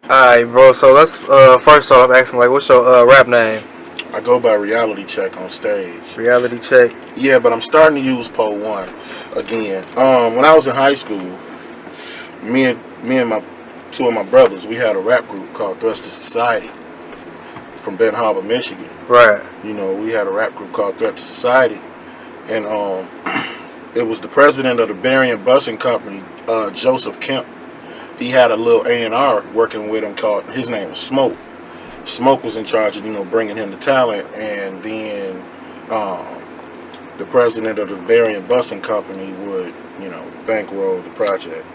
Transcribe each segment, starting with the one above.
Alright, bro. So let's first off, I'm asking like, what's your rap name? I go by Reality Check on stage. Reality check. Yeah, but I'm starting to use Po One again. When I was in high school, me and my two of my brothers, we had a rap group called Thrust to Society from Ben Harbor, Michigan. Right. We had a rap group called Threat to Society, and it was the president of the Berrien Busing Company, Joseph Kemp. He had a little A&R working with him called, his name was Smoke. Smoke was in charge of, bringing him the talent, and then the president of the Berrien Busing Company would, bankroll the project.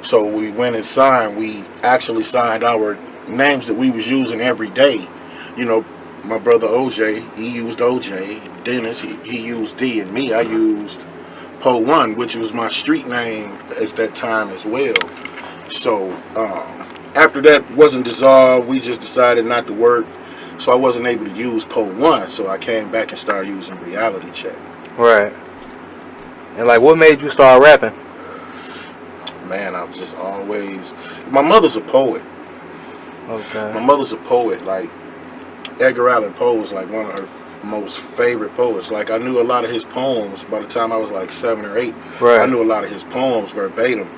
So we went and signed. We actually signed our names that we was using every day. You know, my brother OJ, he used OJ. Dennis, he used D, and me, I used Po One, which was my street name at that time as well. So after that wasn't dissolved, we just decided not to work. So I wasn't able to use Po One. So I came back and started using Reality Check. Right. And like, what made you start rapping? Man, I've just always. My mother's a poet. Okay. My mother's a poet. Like Edgar Allan Poe was like one of her most favorite poets. Like I knew a lot of his poems by the time I was like 7 or 8. Right. I knew a lot of his poems verbatim.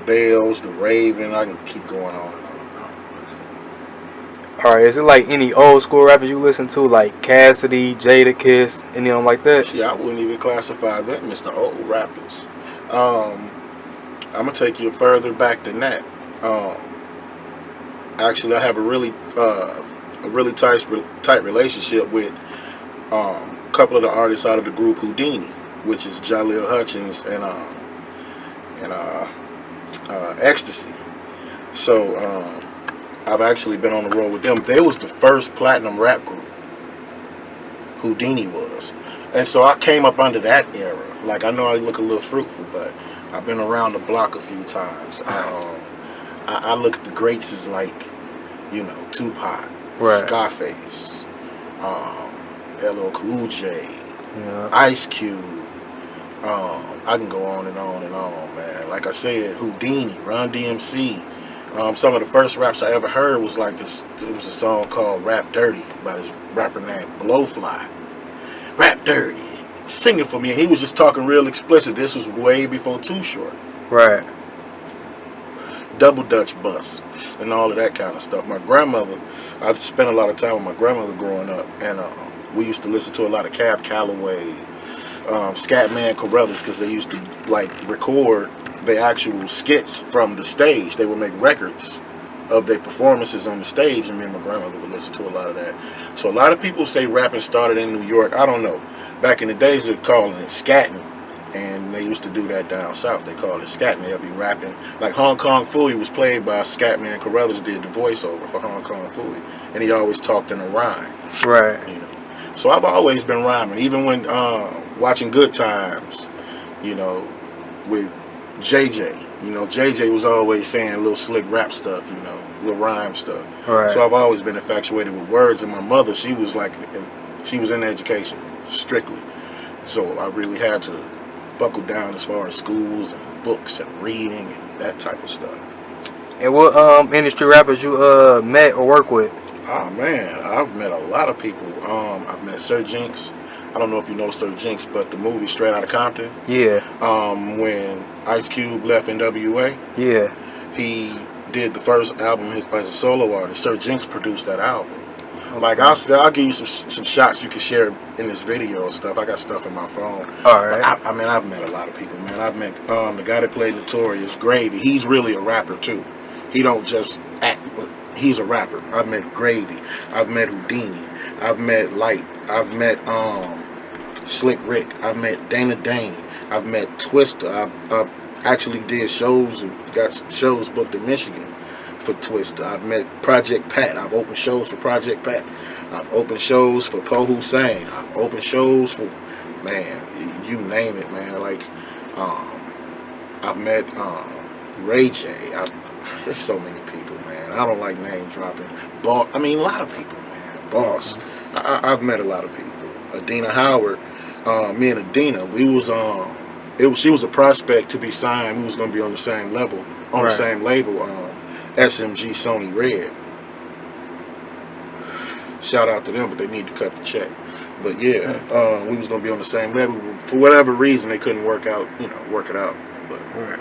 Bells, The Raven. I can keep going on and on and on. Alright, is it like any old school rappers you listen to, like Cassidy, Jadakiss, any of them like that? See, I wouldn't even classify them as the old rappers. I'm gonna take you further back than that. Actually, I have a really tight relationship with a couple of the artists out of the group Houdini, which is Jaleel Hutchins and Ecstasy. So I've actually been on the road with them. They was the first platinum rap group. Houdini was, and so I came up under that era. Like I know I look a little fruitful, but I've been around the block a few times. I look at the greats as like, Tupac, Right. Scarface, LL Cool J, Yeah. Ice Cube. I can go on and on and on, man. Like I said, Houdini, Run DMC. Some of the first raps I ever heard was like this. It was a song called "Rap Dirty" by this rapper named Blowfly. Rap Dirty, sing it for me. And he was just talking real explicit. This was way before Too Short. Right. Double Dutch Bus and all of that kind of stuff. My grandmother, I spent a lot of time with my grandmother growing up, and we used to listen to a lot of Cab Calloway, Scatman Carruthers, because they used to like record the actual skits from the stage. They would make records of their performances on the stage, and me and my grandmother would listen to a lot of that. So a lot of people say rapping started in New York. I don't know. Back in the days, they're calling it scatting. And they used to do that down south. They called it scatting. They'll be rapping. Like Hong Kong Phooey was played by Scatman Carruthers, did the voiceover for Hong Kong Phooey. And he always talked in a rhyme. Right. So I've always been rhyming. Even when watching Good Times, with JJ. JJ was always saying little slick rap stuff, little rhyme stuff. Right. So I've always been infatuated with words. And my mother, she was in education, strictly. So I really had to buckle down as far as schools and books and reading and that type of stuff. And what industry rappers you met or work with? Oh man, I've met a lot of people. I've met Sir Jinx. I don't know if you know Sir Jinx, but the movie Straight Outta Compton. Yeah. When Ice Cube left NWA, Yeah. he did the first album as a solo artist. Sir Jinx produced that album. Like I'll give you some shots you can share in this video and stuff. I got stuff in my phone. All right. I've met a lot of people, man. I've met the guy that played Notorious, Gravy. He's really a rapper too. He don't just act, but he's a rapper. I've met Gravy. I've met Houdini. I've met Light. I've met Slick Rick. I've met Dana Dane. I've met Twista. I've actually did shows and got shows booked in Michigan for Twista. I've met Project Pat. I've opened shows for Project Pat. I've opened shows for Poe Hussein. I've opened shows for, man, you name it, man. Like, I've met Ray J. There's so many people, man. I don't like name dropping. A lot of people, man. Boss. I've met a lot of people. Adina Howard. Me and Adina, she was a prospect to be signed. We was gonna be on the same level, on the same label. SMG Sony Red. Shout out to them, but they need to cut the check. But yeah, we was gonna be on the same level. For whatever reason, they couldn't work it out. But Right.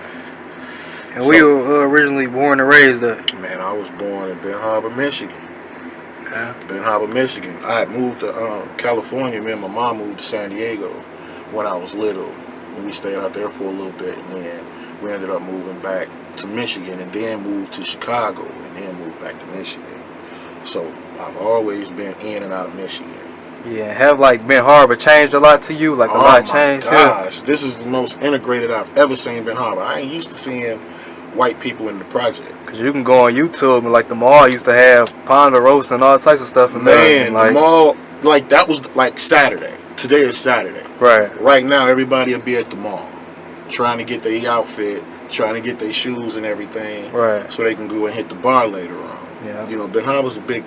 And we were originally born and raised there. man, I was born in Ben Harbor, Michigan. Yeah. Ben Harbor, Michigan. I had moved to California. Me and my mom moved to San Diego when I was little. And we stayed out there for a little bit, and then we ended up moving back to Michigan, and then moved to Chicago, and then moved back to Michigan. So I've always been in and out of Michigan. Yeah, have like Ben Harbor changed a lot to you? Like a lot changed? Oh my gosh, this is the most integrated I've ever seen Ben Harbor. I ain't used to seeing white people in the project. Cause you can go on YouTube and like the mall used to have Ponderosa and all types of stuff in there. Man, Like, the mall, like that was like Saturday. Today is Saturday. right. Right now, everybody will be at the mall, trying to get their outfit, trying to get their shoes and everything, Right. so they can go and hit the bar later on. Yeah. You know, Ben Harbor's a big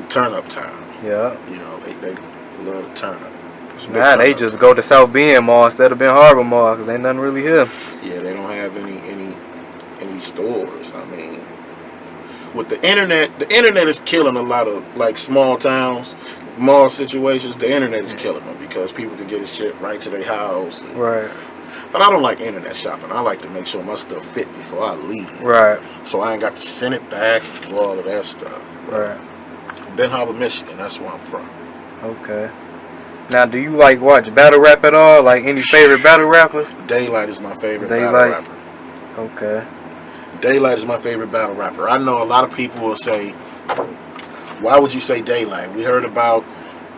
turn up town. Yeah. You know, they love to turn up. It's a big Now they turn-up just town. go to South Bend Mall instead of Ben Harbor Mall because ain't nothing really here. Yeah, they don't have any stores. I mean, with the internet is killing a lot of like small towns, mall situations. The internet is killing them because people can get his shit right to their house. Right. But I don't like internet shopping. I like to make sure my stuff fit before I leave. Right. So I ain't got to send it back and do all of that stuff. Right. Ben Harbor, Michigan. That's where I'm from. Okay. Now, do you like watch battle rap at all? Like any favorite battle rappers? Daylight is my favorite Daylight. battle rapper. Okay. Daylight is my favorite battle rapper. I know a lot of people will say, why would you say Daylight? We heard about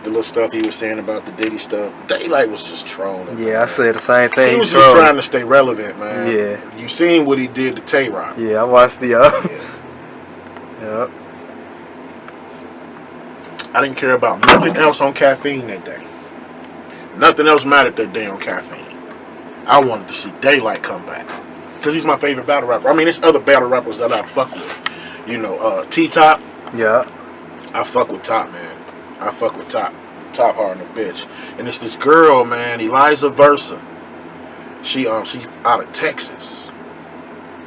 the little stuff he was saying about the Diddy stuff. Daylight was just trolling. Yeah, I said the same thing. He was just trying to stay relevant, man. Yeah. You seen what he did to Tay-Rock. Yeah, I watched the. Yep. I didn't care about nothing else on caffeine that day. Nothing else mattered that day on caffeine. I wanted to see Daylight come back. Because he's my favorite battle rapper. I mean, there's other battle rappers that I fuck with. You know, T-Top. Yeah. I fuck with Top, man. I fuck with Top. Top hard in a bitch. And it's this girl, man, Eliza Versa. She's out of Texas.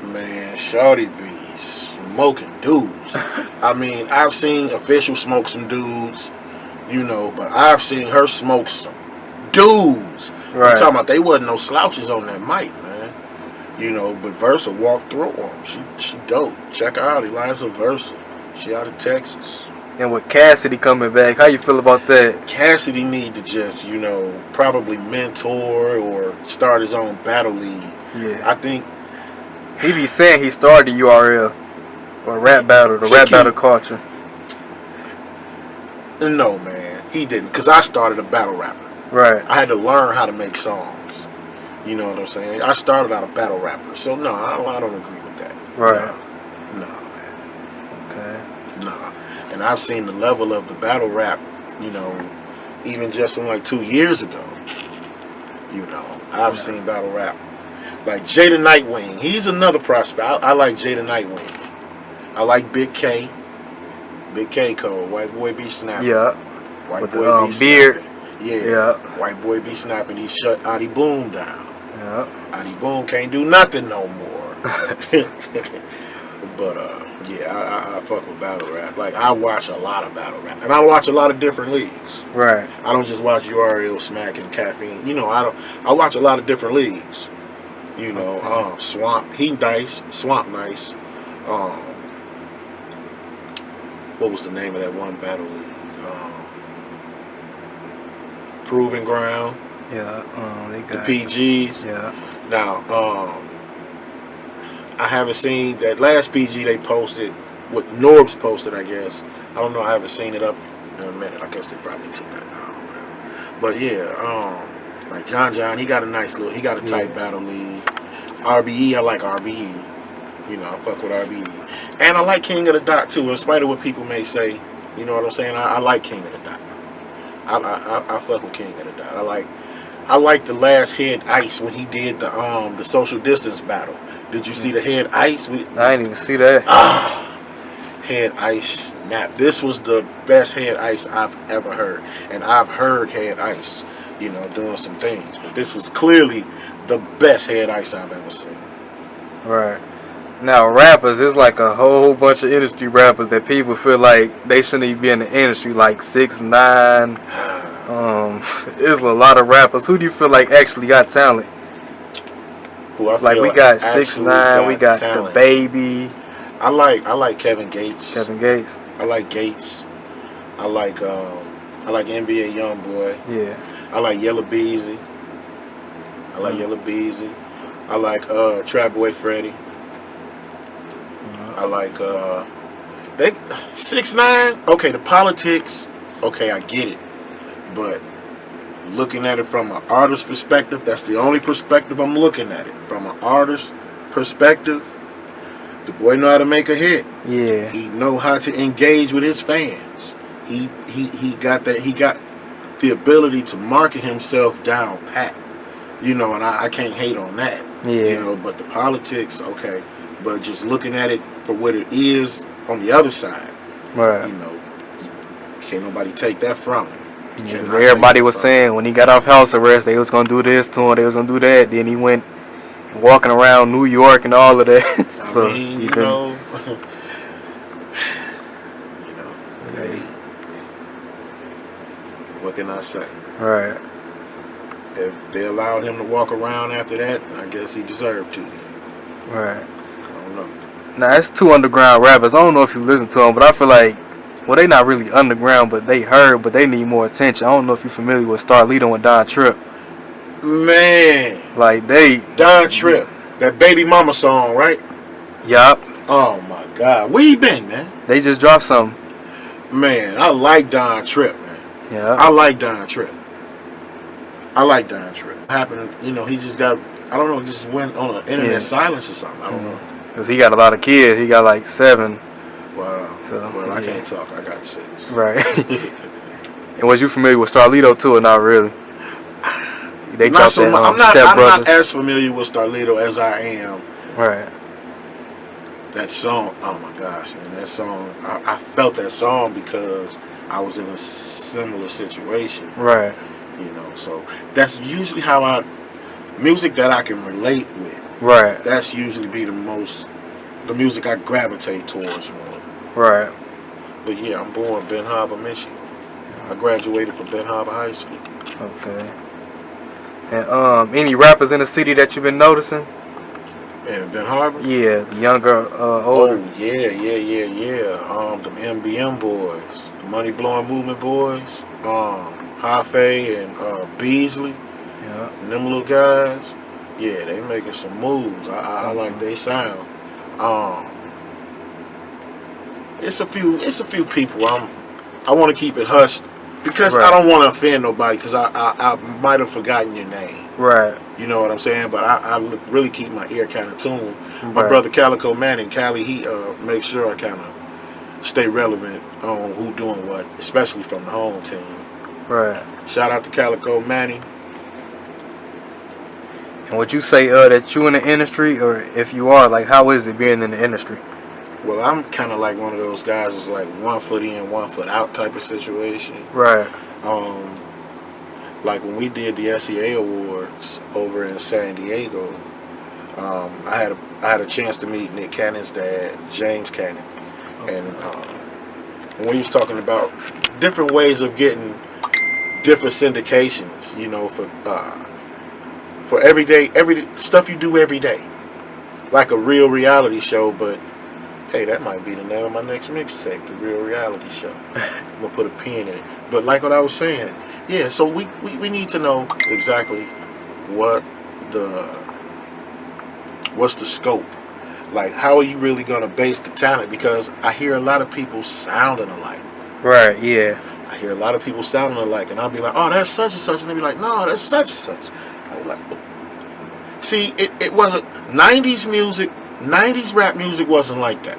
Man, shawty be smoking dudes. I mean, I've seen Official smoke some dudes, you know, but I've seen her smoke some dudes. Right. I'm talking about they wasn't no slouches on that mic, man. You know, but Versa walked through them. She dope. Check her out, Eliza Versa. She out of Texas. And with Cassidy coming back, how you feel about that? Cassidy need to just, you know, probably mentor or start his own battle league. Yeah. I think He be saying he started URL or rap battle, the rap battle culture. No, man, he didn't. Because I started a battle rapper. Right. I had to learn how to make songs. You know what I'm saying? I started out a battle rapper. So, no, I don't agree with that. Right. No, man. Okay. No. And I've seen the level of the battle rap, you know, even just from like 2 years ago. You know, I've seen battle rap. Like Jada Nightwing. He's another prospect. I like Jada Nightwing. I like Big K. Big K Cole. White boy be snapping. Yeah. White With boy the be beard. snapping. Yeah. Yeah. White boy be snapping. He shut Adi Boom down. Yeah. Adi Boom can't do nothing no more. But yeah, I fuck with battle rap. Like I watch a lot of battle rap, and I watch a lot of different leagues. Right. I don't just watch URL, Smack, and Caffeine. You know, I watch a lot of different leagues. You know, Swamp, he nice, Swamp nice. What was the name of that one battle league? Proving Ground. Yeah. They The got PGs. Yeah. Now, I haven't seen that last PG they posted, what Norbs posted, I guess. I don't know, I haven't seen it up in a minute. I guess they probably took that down or whatever. But yeah, like John, he got a nice little, he got a tight battle league. RBE, I like RBE. You know, I fuck with RBE. And I like King of the Dot too, in spite of what people may say. You know what I'm saying? I like King of the Dot. I fuck with King of the Dot. I like the last Head Ice when he did the social distance battle. Did you see the Head Ice? I didn't even see that. Head Ice snap. This was the best Head Ice I've ever heard. And I've heard Head Ice, you know, doing some things. But this was clearly the best Head Ice I've ever seen. Right. Now rappers, it's like a whole bunch of industry rappers that people feel like they shouldn't even be in the industry, like 6ix9ine. There's a lot of rappers. Who do you feel like actually got talent? Who I Like feel we got actually 6ix9ine, we got talent. the Baby. I like Kevin Gates. Kevin Gates. I like Gates. I like NBA YoungBoy. Yeah. I like Yellow Beezy. I like Yellow Beezy. I like Trap Boy Freddy. I like 6ix9ine. Okay, the politics. Okay, I get it, but looking at it from an artist perspective, that's the only perspective I'm looking at it. From an artist perspective, the boy know how to make a hit. Yeah. He know how to engage with his fans. He got that. He got the ability to market himself down pat. You know, and I can't hate on that. Yeah. You know, but the politics, okay. But just looking at it for what it is on the other side, Right. you know, can't nobody take that from him. Yeah, 'cause everybody was saying when he got off house arrest, they was gonna do this to him, they was gonna do that. Then he went walking around New York and all of that. So I mean, he you been, know, hey, what can I say? right. If they allowed him to walk around after that, I guess he deserved to. Right. I don't know. Now it's two underground rappers. I don't know if you listen to them, but I feel like, well, they not really underground, but they heard, but they need more attention. I don't know if you're familiar with Starlito and Don Tripp. Man, Like they, Don Tripp, that Baby Mama song, right? yup, Oh my God, where you been, man? they just dropped something. Man, I like Don Tripp, man. Yeah. I like Don Tripp. I like Don Tripp. Happened, you know, he just got, I don't know, just went on an internet silence or something. I don't know. Cause he got a lot of kids. He got like 7. Wow. So, Well, I yeah. can't talk. I got 6. Right. And was you familiar with Starlito too, or not really? They Not dropped so that, much. I'm Step not Brothers. as familiar with Starlito as I am. Right. That song, oh my gosh, man, that song, I felt that song because I was in a similar situation. Right. You know, so that's usually how music that I can relate with. Right. That's usually be the music I gravitate towards more. Right. But yeah, I'm born in Ben Harbor, Michigan. I graduated from Ben Harbor High School. Okay. And any rappers in the city that you've been noticing? And Ben Harbor? Yeah, younger, older. Oh, yeah. Them MBM boys, the Money Blowing Movement boys, Hafe and Beasley, Yeah. and them little guys. Yeah, they making some moves. I like they sound. It's a few people I want to keep it hushed because I Right. don't want to offend nobody because I might have forgotten your name. Right. You know what I'm saying? But I really keep my ear kind of tuned. My Right. brother Calico Manning, Cali, he makes sure I kind of stay relevant on who doing what, especially from the home team. Right. Shout out to Calico Manning. And would you say that you in the industry, or if you are, like, how is it being in the industry? Well, I'm kind of like one of those guys that's like 1 foot in, 1 foot out type of situation. Right. Like when we did the SEA Awards over in San Diego, I had a chance to meet Nick Cannon's dad, James Cannon, and when we was talking about different ways of getting different syndications, you know, for every stuff you do every day, like a real reality show. But hey, that might be the name of my next mixtape, The Real Reality Show. I'm gonna put a pin in it. But like what I was saying, yeah. So we need to know exactly what's the scope. Like, how are you really gonna base the talent? Because I hear a lot of people sounding alike. Right. Yeah. I hear a lot of people sounding alike, and I'll be like, oh, that's such and such, and they'll be like, no, that's such and such. I'm like, see, it wasn't 90s music. 90s rap music wasn't like that.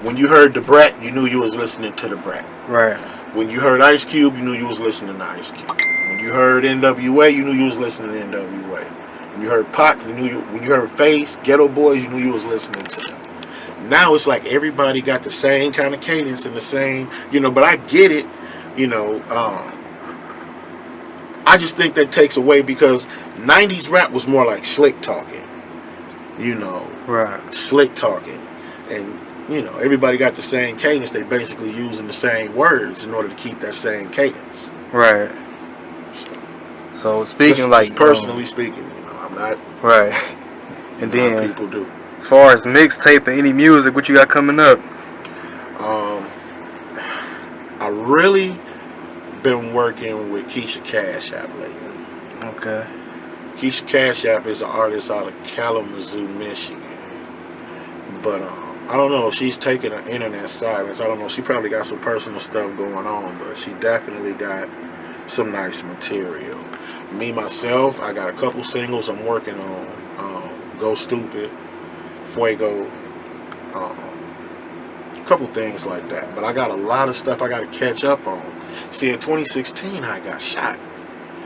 When you heard the Brat, you knew you was listening to the Brat. Right. When you heard Ice Cube, you knew you was listening to Ice Cube. When you heard NWA, you knew you was listening to NWA. When you heard Pac, when you heard Face, Ghetto Boys, you knew you was listening to them. Now it's like everybody got the same kind of cadence and the same, you know, but I get it, you know. I just think that takes away because 90s rap was more like slick talking. you know, Right. slick talking, and you know, everybody got the same cadence. They basically using the same words in order to keep that same cadence. Right. So speaking Just personally speaking, you know, I'm not. Right. And You know, then, people do. as far as mixtape and any music, what you got coming up? I really been working with Keisha Cash App lately. Okay. Keisha Cash App is an artist out of Kalamazoo, Michigan. But I don't know if she's taking an internet silence. I don't know. She probably got some personal stuff going on, but she definitely got some nice material. Me, myself, I got a couple singles I'm working on. Go Stupid, Fuego, a couple things like that. But I got a lot of stuff I got to catch up on. See, in 2016, I got shot.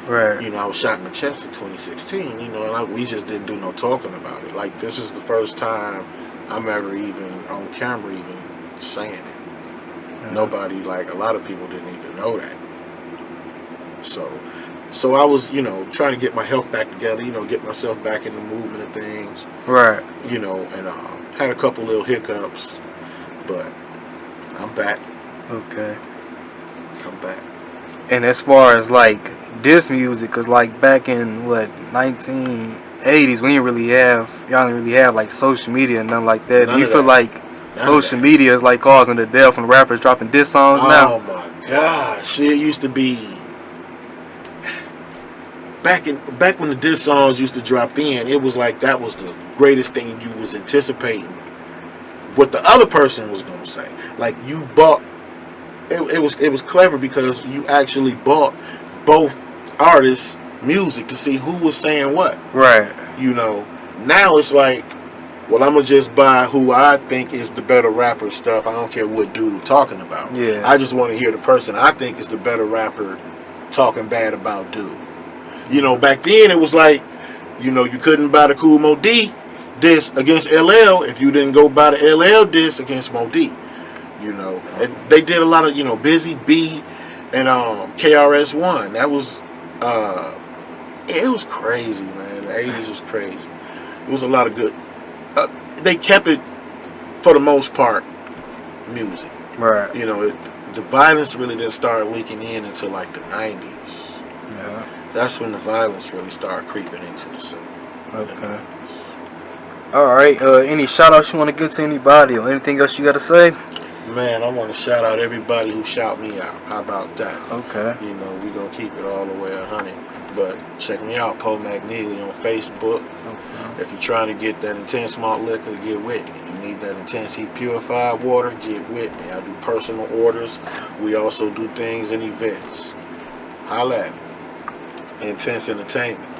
Right. You know, I was shot in the chest in 2016, you know, and we just didn't do no talking about it. Like, this is the first time I'm ever even on camera even saying it. Mm-hmm. Nobody, like, a lot of people didn't even know that. So I was, you know, trying to get my health back together, you know, get myself back in the movement of things. Right. You know, and had a couple little hiccups, but I'm back. Okay. I'm back. And as far as like diss music, cause like back in what 1980s, we didn't really have, y'all didn't really have like social media and nothing like that. Do you feel like social media is like causing the death when rappers dropping diss songs now? Oh my gosh, it used to be back when the diss songs used to drop in. It was like that was the greatest thing you was anticipating what the other person was gonna say. Like you bought. It was clever because you actually bought both artists' music to see who was saying what. Right. You know, now it's like, well, I'm gonna just buy who I think is the better rapper stuff. I don't care what dude talking about. Yeah. I just want to hear the person I think is the better rapper talking bad about dude. You know, back then it was like, you know, you couldn't buy the Cool Mo D diss against LL if you didn't go buy the LL diss against Mo D. You know, and they did a lot of, you know, Busy B and KRS-One. That was, it was crazy, man. The 80s was crazy. It was a lot of good. They kept it, for the most part, music. Right. You know, the violence really didn't start leaking in until like the 90s. Yeah. That's when the violence really started creeping into the scene. Okay. All right. Any shout outs you want to give to anybody or anything else you got to say? Man, I want to shout out everybody who shout me out. How about that? Okay. You know, we going to keep it all the way 100. But check me out, Poe McNeely on Facebook. Okay. If you're trying to get that intense malt liquor, get with me. You need that intense heat purified water, get with me. I do personal orders. We also do things in events. Holla at me. Intense Entertainment.